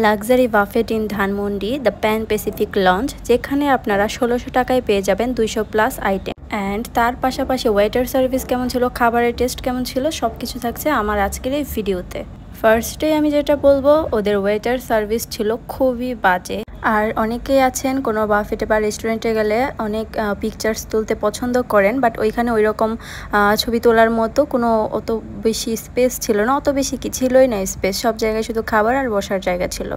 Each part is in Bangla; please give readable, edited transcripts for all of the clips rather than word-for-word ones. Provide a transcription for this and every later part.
Luxury buffet in Dhanmondi the Pan Pacific lunch, যেখানে আপনারা 1600 টাকায় পেয়ে যাবেন 200+ আইটেম। অ্যান্ড তার পাশাপাশি ওয়েটার সার্ভিস কেমন ছিল, খাবারের টেস্ট কেমন ছিল, সব কিছু থাকছে আমার আজকের এই ভিডিওতে। ফার্স্টে আমি যেটা বলবো, ওদের ওয়েটার সার্ভিস ছিল খুবই বাজে। আর অনেকেই আছেন কোনো বাফেটে বা রেস্টুরেন্টে গেলে অনেক পিকচার্স তুলতে পছন্দ করেন, বাট ওইখানে ওই রকম ছবি তোলার মতো কোনো অত বেশি স্পেস ছিল না, অত বেশি কি ছিলই না স্পেস, সব জায়গায় শুধু খাবার আর বসার জায়গা ছিল।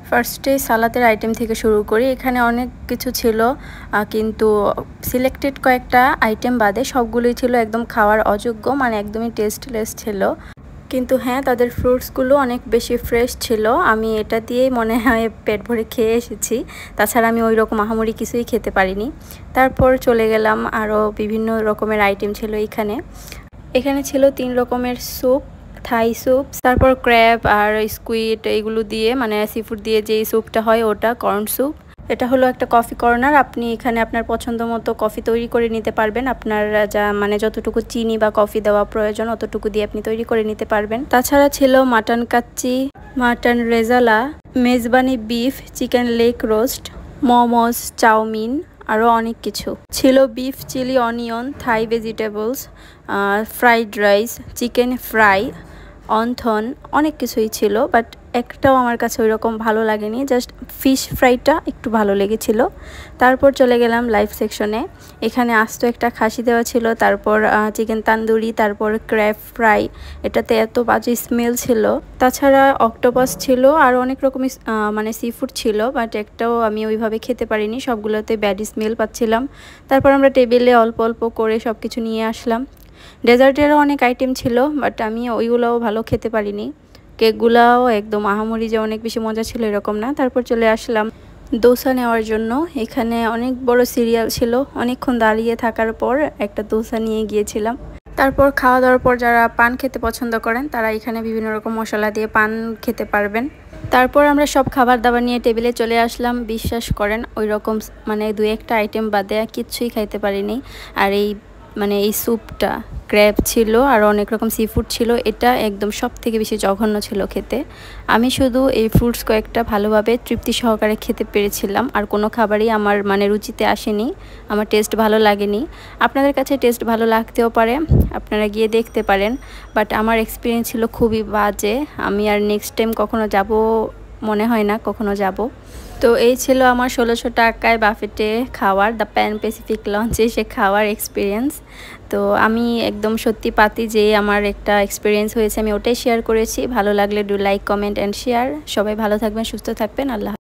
ফার্স্টে সালাতের আইটেম থেকে শুরু করি। এখানে অনেক কিছু ছিল, কিন্তু সিলেক্টেড কয়েকটা আইটেম বাদে সবগুলোই ছিল একদম খাওয়ার অযোগ্য, মানে একদমই টেস্টলেস ছিল। কিন্তু হ্যাঁ, তাদের ফ্রুটসগুলো অনেক বেশি ফ্রেশ ছিল। আমি এটা দিয়েই মনে হয় পেট ভরে খেয়ে এসেছি, তাছাড়া আমি ওই রকম আহামরি কিছুই খেতে পারিনি। তারপর চলে গেলাম, আরও বিভিন্ন রকমের আইটেম ছিল এখানে। এখানে ছিল 3 রকমের স্যুপ, থাই স্যুপ, তারপর ক্র্যাব আর স্কুইড, এইগুলো দিয়ে মানে সিফুড দিয়ে যেই স্যুপটা হয় ওটা কর্ন স্যুপ। এটা হলো একটা কফি কর্নার, আপনি এখানে আপনার পছন্দ মতো কফি তৈরি করে নিতে পারবেন। আপনার যা মানে যতটুকু চিনি বা কফি দেওয়া প্রয়োজন অতটুকু দিয়ে আপনি তৈরি করে নিতে পারবেন। তাছাড়া ছিল mutton kacchi, mutton rezala, mezbani beef, chicken leg roast, momos, chowmein, আরও অনেক কিছু ছিল। Beef chilli onion, Thai vegetables, fried rice, chicken fry, wonton, অনেক কিছুই ছিল। বাট একটাও আমার কাছে ওই রকম ভালো লাগেনি, জাস্ট ফিশ ফ্রাইটা একটু ভালো লেগেছিল। তারপর চলে গেলাম লাইভ সেকশনে। এখানে আস্ত একটা খাসি দেওয়া ছিল, তারপর চিকেন তান্দুরি, তারপর ক্র্যাব ফ্রাই, এটাতে এত বাজে স্মেল ছিল। তাছাড়া অক্টোপাস ছিল আর অনেক রকমের মানে সি ফুড ছিল, বাট একটাও আমি ওইভাবে খেতে পারিনি, সবগুলোতে ব্যাড স্মেল পাচ্ছিলাম। তারপর আমরা টেবিলে অল্প অল্প করে সব কিছু নিয়ে আসলাম। ডেজার্টেরও অনেক আইটেম ছিল, বাট আমি ওইগুলোও ভালো খেতে পারিনি। কেকগুলাও একদম আহামরি যে অনেক বেশি মজা ছিল এরকম না। তারপর চলে আসলাম দোসা নেওয়ার জন্য। এখানে অনেক বড় সিরিয়াল ছিল, অনেকক্ষণ দাঁড়িয়ে থাকার পর একটা দোসা নিয়ে গিয়েছিলাম। তারপর খাওয়া দাওয়ার পর যারা পান খেতে পছন্দ করেন তারা এখানে বিভিন্ন রকম মশলা দিয়ে পান খেতে পারবেন। তারপর আমরা সব খাবার দাবার নিয়ে টেবিলে চলে আসলাম। বিশ্বাস করেন ওই রকম মানে 2-1টা আইটেম বাদে কিছুই খাইতে পারিনি। আর এই স্যুপটা, ক্র্যাব ছিল আর অনেক রকম সি ফুড ছিল, এটা একদম সব থেকে বেশি জঘন্য ছিল খেতে। আমি শুধু এই ফ্রুটস কয়েকটা ভালোভাবে তৃপ্তি সহকারে খেতে পেরেছিলাম, আর কোনো খাবারই আমার মানে রুচিতে আসেনি, আমার টেস্ট ভালো লাগেনি। আপনাদের কাছে টেস্ট ভালো লাগতেও পারে, আপনারা গিয়ে দেখতে পারেন, বাট আমার এক্সপিরিয়েন্স ছিল খুবই বাজে। আমি আর নেক্সট টাইম কখনো যাব মনে হয় না কখনো যাব। তো এই ছিল আমার 1600 টাকায় বাফেটে খাওয়ার, দ্য প্যান প্যাসিফিক লঞ্চে সে খাওয়ার এক্সপিরিয়েন্স। তো আমি একদম সত্যি পাতি যে আমার একটা এক্সপিরিয়েন্স হয়েছে, আমি ওটাই শেয়ার করেছি। ভালো লাগলে do like, comment and share. সবাই ভালো থাকবেন, সুস্থ থাকবেন, আল্লাহ।